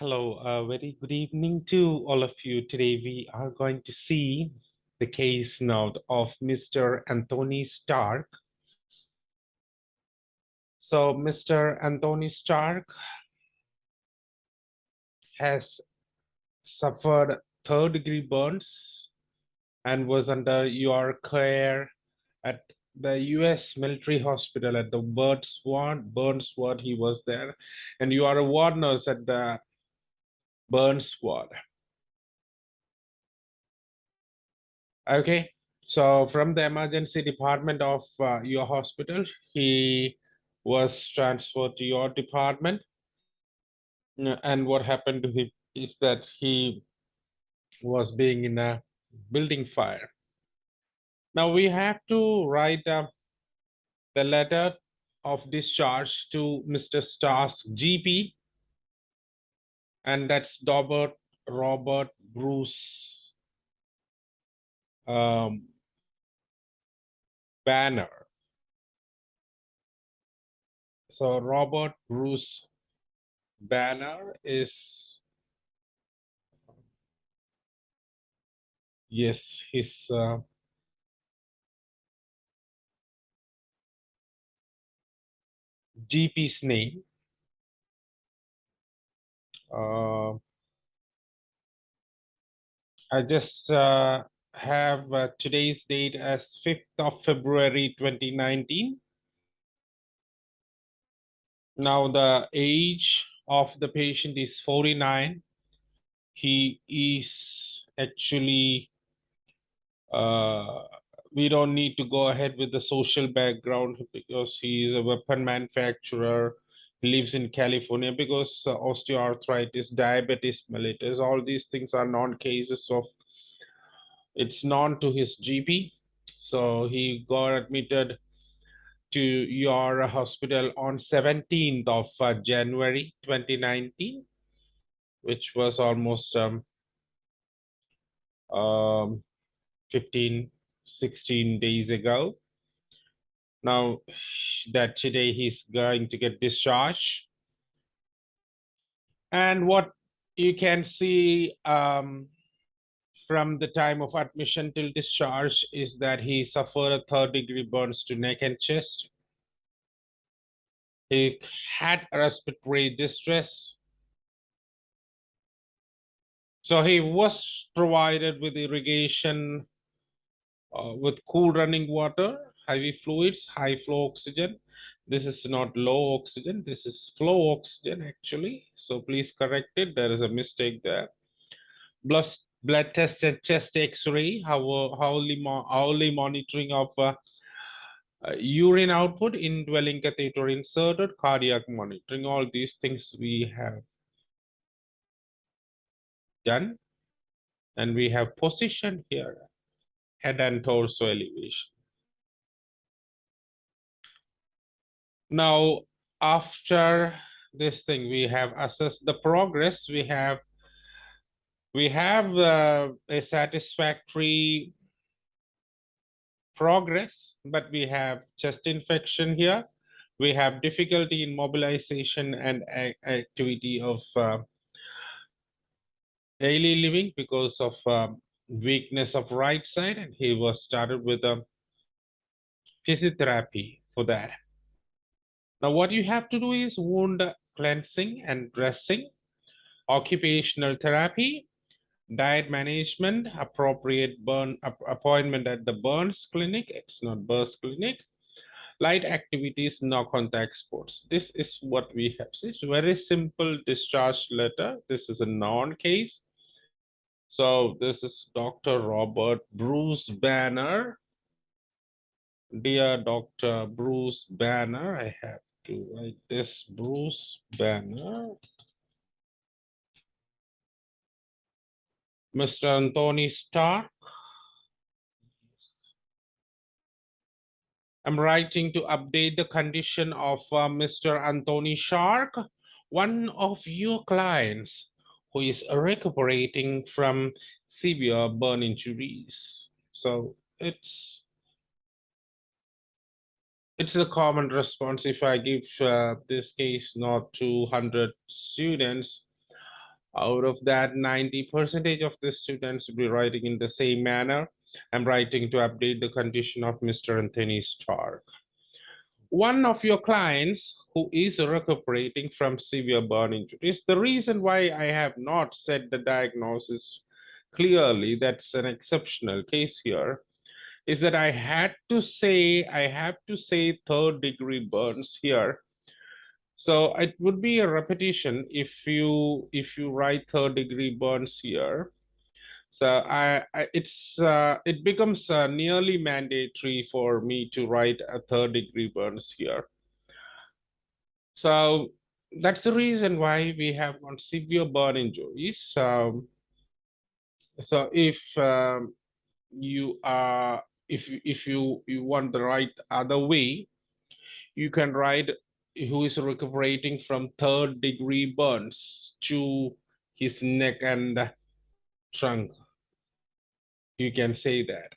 Hello, very good evening to all of you. Today we are going to see the case note of Mr. Anthony Stark. So Mr. Anthony Stark has suffered third-degree burns and was under your care at the US military hospital at the Burns ward. He was there, and you are a ward nurse at the Burns ward. Okay, so from the emergency department of your hospital, he was transferred to your department. And what happened to him is that he was being in a building fire. Now we have to write the letter of discharge to Mr. Starr's GP, and that's Robert Bruce Banner. So Robert Bruce Banner is, yes, his GP's name. I just have today's date as 5th of February 2019. Now the age of the patient is 49. He is actually, we don't need to go ahead with the social background because he is a weapon manufacturer. He lives in California because osteoarthritis, diabetes mellitus, all these things are non-cases of, it's known to his GP. So he got admitted to your hospital on 17th of January 2019, which was almost 15, 16 days ago. Now that today he's going to get discharged. And what you can see from the time of admission till discharge is that he suffered a third-degree burns to neck and chest. He had respiratory distress. So he was provided with irrigation, with cool running water, heavy fluids, high flow oxygen. This is not low oxygen, this is flow oxygen actually. So please correct it, there is a mistake there. Blood test and chest x-ray, hourly monitoring of urine output, indwelling catheter inserted, cardiac monitoring, all these things we have done. And we have positioned here, head and torso elevation. Now, after this thing, we have assessed the progress. We have a satisfactory progress, but we have chest infection here. We have difficulty in mobilization and activity of daily living because of weakness of right side, and he was started with a physiotherapy for that. Now what you have to do is wound cleansing and dressing, occupational therapy, diet management, appropriate appointment at the Burns Clinic. It's not Burns Clinic. Light activities, no contact sports. This is what we have. It's very simple discharge letter. This is a non-case. So this is Dr. Robert Bruce Banner. Dear Dr. Bruce Banner, I have to write this, Bruce Banner. Mr. Anthony Stark. I'm writing to update the condition of Mr. Anthony Stark, one of your clients who is recuperating from severe burn injuries. So it's a common response if I give this case not 200 students. Out of that, 90% of the students will be writing in the same manner. I'm writing to update the condition of Mr. Anthony Stark. One of your clients who is recuperating from severe burn injuries. The reason why I have not said the diagnosis clearly, that's an exceptional case here, is that I have to say third degree burns here. So it would be a repetition if you write third degree burns here. So it becomes nearly mandatory for me to write a third degree burns here. So that's the reason why we have got severe burn injuries. So you are if you want the right other way, you can write who is recuperating from third degree burns to his neck and trunk. You can say that.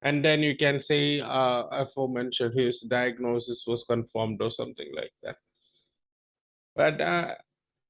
And then you can say aforementioned his diagnosis was confirmed or something like that. But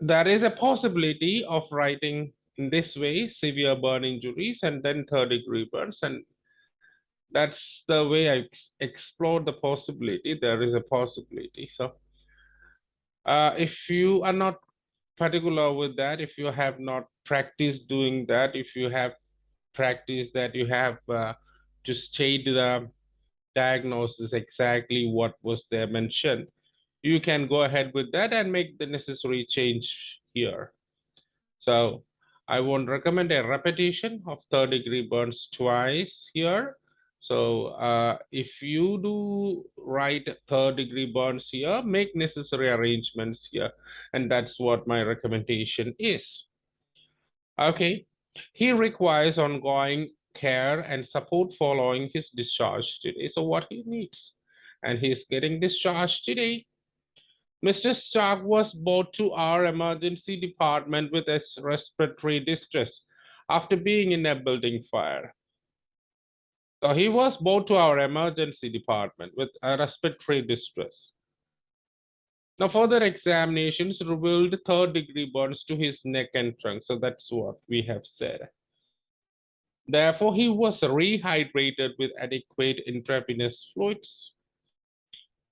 there is a possibility of writing in this way severe burn injuries and then third degree burns, and that's the way I explored the possibility. There is a possibility. So if you are not particular with that, if you have not practiced doing that, if you have practiced that, you have to state the diagnosis exactly what was there mentioned, you can go ahead with that and make the necessary change here. So I won't recommend a repetition of third degree burns twice here. So if you do write third degree burns here, make necessary arrangements here. And that's what my recommendation is. Okay. He requires ongoing care and support following his discharge today. So what he needs, and he's getting discharged today. Mr. Stark was brought to our emergency department with a respiratory distress after being in a building fire. So he was brought to our emergency department with a respiratory distress. Now, further examinations revealed third degree burns to his neck and trunk. So that's what we have said. Therefore, he was rehydrated with adequate intravenous fluids,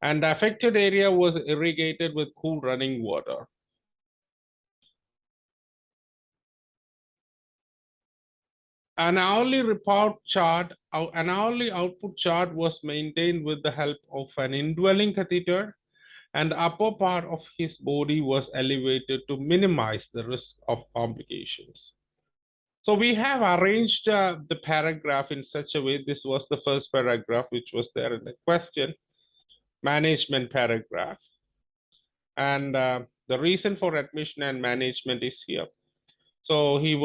and the affected area was irrigated with cool running water. An hourly output chart was maintained with the help of an indwelling catheter, and the upper part of his body was elevated to minimize the risk of complications. So we have arranged the paragraph in such a way. This was the first paragraph which was there in the question, management paragraph. And the reason for admission and management is here. So he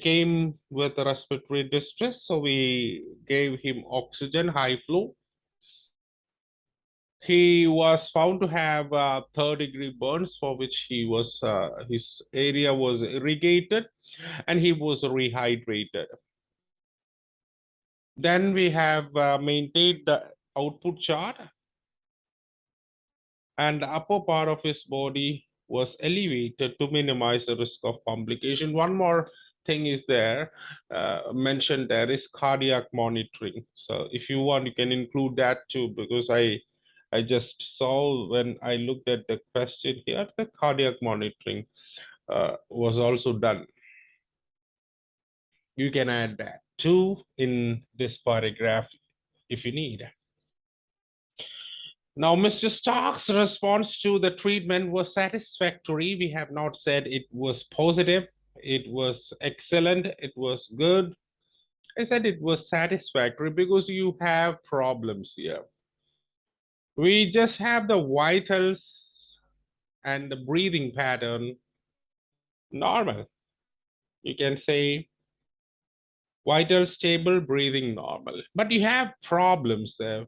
came with respiratory distress, so we gave him oxygen, high flow. He was found to have third degree burns, for which he was his area was irrigated and he was rehydrated. Then we have maintained the output chart, and the upper part of his body was elevated to minimize the risk of complication. One more thing is there, mentioned there is cardiac monitoring. So if you want, you can include that too, because I just saw when I looked at the question here, the cardiac monitoring was also done. You can add that too in this paragraph if you need. Now, Mr. Stark's response to the treatment was satisfactory. We have not said it was positive. It was excellent. It was good. I said it was satisfactory because you have problems here. We just have the vitals and the breathing pattern normal. You can say vital stable, breathing normal. But you have problems there.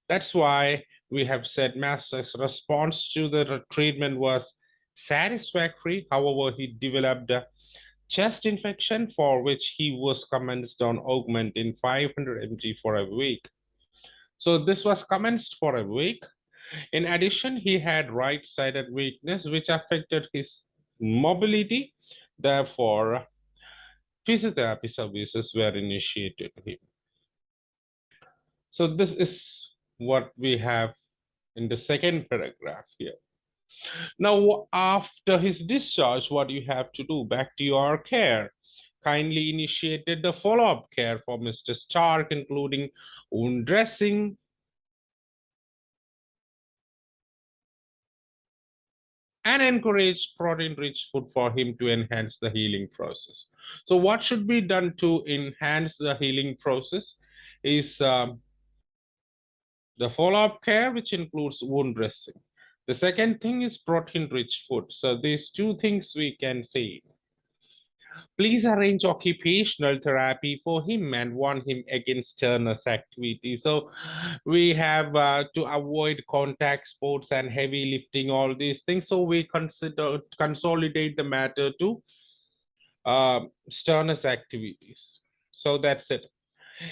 That's why we have said Master's response to the treatment was satisfactory. However, he developed a chest infection for which he was commenced on augmentin 500 mg for a week. So this was commenced for a week. In addition, he had right-sided weakness, which affected his mobility. Therefore, physiotherapy services were initiated to him. So this is what we have in the second paragraph here. Now, after his discharge, what you have to do? Back to your care. Kindly initiated the follow-up care for Mr. Stark, including wound dressing, and encourage protein-rich food for him to enhance the healing process. So what should be done to enhance the healing process is the follow-up care, which includes wound dressing. The second thing is protein-rich food. So these two things we can say. Please arrange occupational therapy for him and warn him against strenuous activity. So we have to avoid contact sports and heavy lifting, all these things. So we consolidate the matter to strenuous activities. So that's it.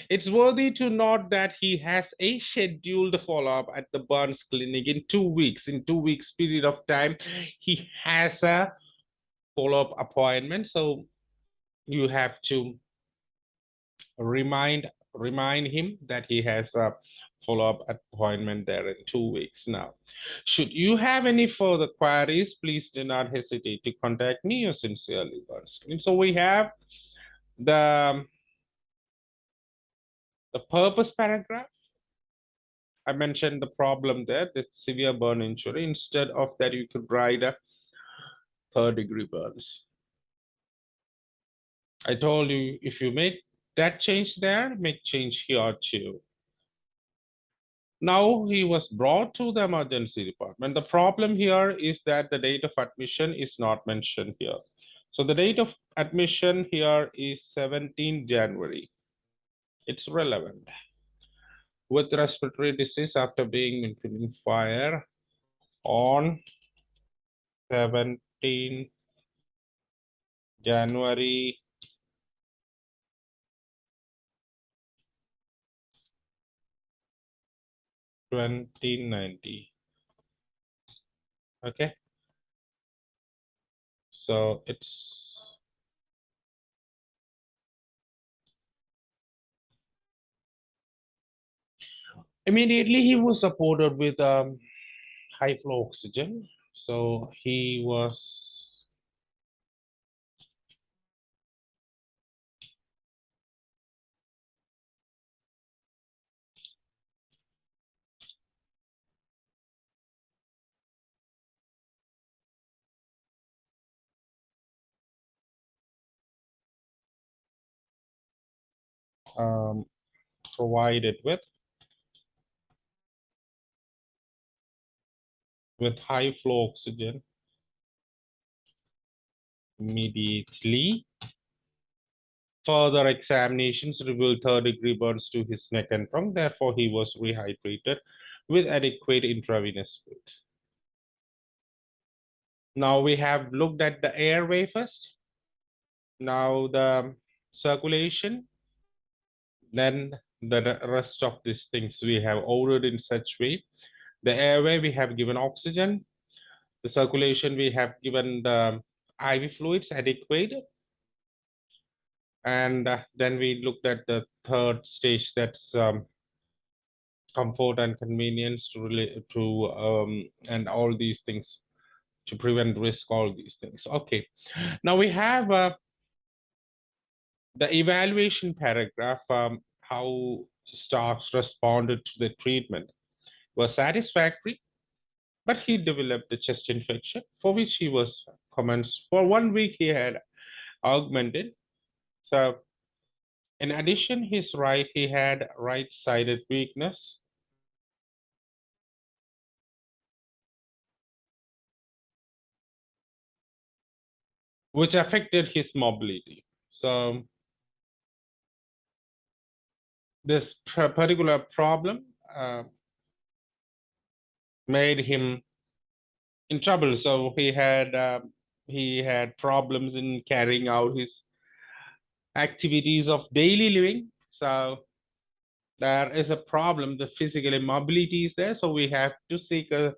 It's worthy to note that he has a scheduled follow-up at the Burns Clinic in 2 weeks. In 2 weeks period of time, he has a follow-up appointment. So you have to remind him that he has a follow-up appointment there in 2 weeks. Now, should you have any further queries, please do not hesitate to contact me. Or sincerely, Burns. And so we have the purpose paragraph. I mentioned the problem there, that severe burn injury. Instead of that, you could write a third-degree burns. I told you, if you make that change there, make change here too. Now he was brought to the emergency department. The problem here is that the date of admission is not mentioned here. So the date of admission here is 17 January. It's relevant. With respiratory disease after being in fire on 17 January 2090. Okay. So it's immediately he was supported with high flow oxygen. So he was provided with high flow oxygen immediately. Further examinations revealed third-degree burns to his neck and trunk. Therefore, he was rehydrated with adequate intravenous fluids. Now we have looked at the airway first. Now the circulation. Then the rest of these things we have ordered in such way. The airway, we have given oxygen. The circulation, we have given the IV fluids adequate. And then we looked at the third stage, that's comfort and convenience to relate to and all these things to prevent risk, all these things. Okay, now we have the evaluation paragraph. How staff responded to the treatment was satisfactory, but he developed a chest infection for which he was commenced. For 1 week he had augmented. So in addition, he had right-sided weakness. Which affected his mobility. So this particular problem made him in trouble. So he had problems in carrying out his activities of daily living. So there is a problem, the physical immobility is there, so we have to seek a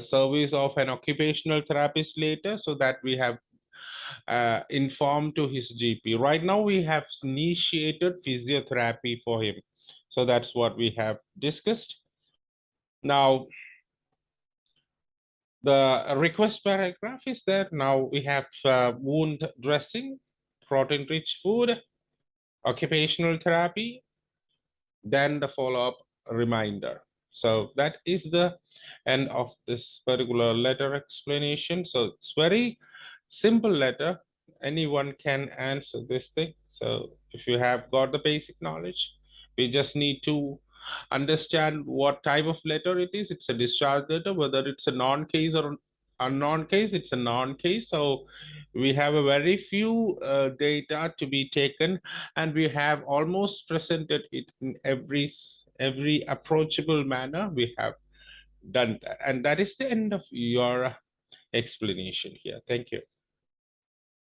service of an occupational therapist later, so that we have informed to his GP. Right now we have initiated physiotherapy for him, so that's what we have discussed. Now the request paragraph is that now we have wound dressing, protein rich food, occupational therapy, then the follow-up reminder. So that is the end of this particular letter explanation. So it's very simple letter. Anyone can answer this thing. So if you have got the basic knowledge, we just need to understand what type of letter it is. It's a discharge letter, whether it's a non-case or a non-case, it's a non-case. So we have a very few data to be taken, and we have almost presented it in every approachable manner. We have done that, and that is the end of your explanation here. Thank you.